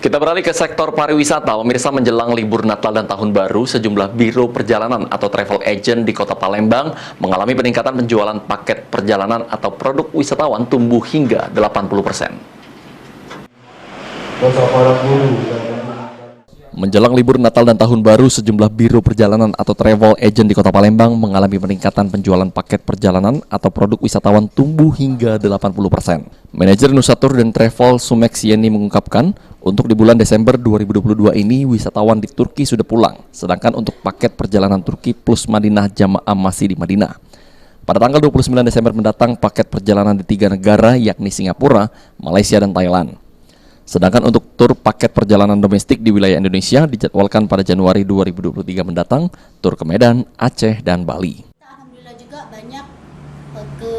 Kita beralih ke sektor pariwisata. Pemirsa, menjelang libur Natal dan Tahun Baru, sejumlah biro perjalanan atau travel agent di Kota Palembang mengalami peningkatan penjualan paket perjalanan atau produk wisatawan tumbuh hingga 80%. Menjelang libur Natal dan Tahun Baru, sejumlah biro perjalanan atau travel agent di Kota Palembang mengalami peningkatan penjualan paket perjalanan atau produk wisatawan tumbuh hingga 80%. Manajer Nusatur dan Travel Sumex Yeni mengungkapkan, untuk di bulan Desember 2022 ini wisatawan di Turki sudah pulang, sedangkan untuk paket perjalanan Turki plus Madinah jamaah masih di Madinah. Pada tanggal 29 Desember mendatang, paket perjalanan di 3 negara yakni Singapura, Malaysia, dan Thailand. Sedangkan untuk tur paket perjalanan domestik di wilayah Indonesia dijadwalkan pada Januari 2023 mendatang, tur ke Medan, Aceh, dan Bali. Alhamdulillah juga banyak ke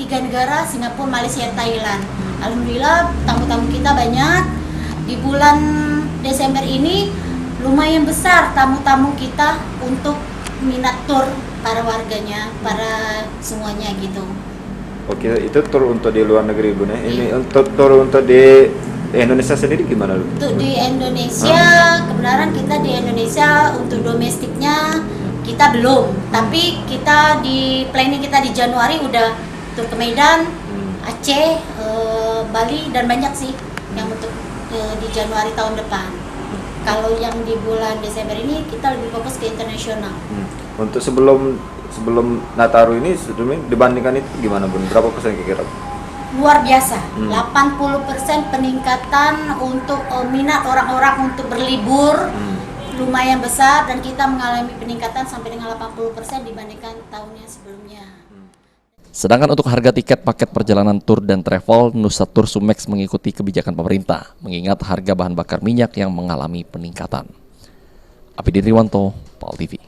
3 negara, Singapura, Malaysia, Thailand. Alhamdulillah tamu-tamu kita banyak. Di bulan Desember ini lumayan besar tamu-tamu kita untuk minat tur para warganya, para semuanya gitu. Oke, itu tur untuk di luar negeri, Bun. Ini untuk tur untuk di Indonesia sendiri gimana, Lu? Untuk di Indonesia, kebenaran kita di Indonesia untuk domestiknya kita belum. Tapi kita di planning kita di Januari udah tur ke Medan, Aceh, Bali, dan banyak sih yang untuk di Januari tahun depan. Kalau yang di bulan Desember ini kita lebih fokus ke internasional. Untuk sebelum Nataru ini sebelumnya dibandingkan itu gimana, Bun? Berapa persen kira-kira? Luar biasa, 80% peningkatan untuk minat orang-orang untuk berlibur lumayan besar, dan kita mengalami peningkatan sampai dengan 80% dibandingkan tahunnya sebelumnya. Sedangkan untuk harga tiket paket perjalanan tur dan travel, Nusatur Sumex mengikuti kebijakan pemerintah, mengingat harga bahan bakar minyak yang mengalami peningkatan. Apidi Riwanto, PAL TV.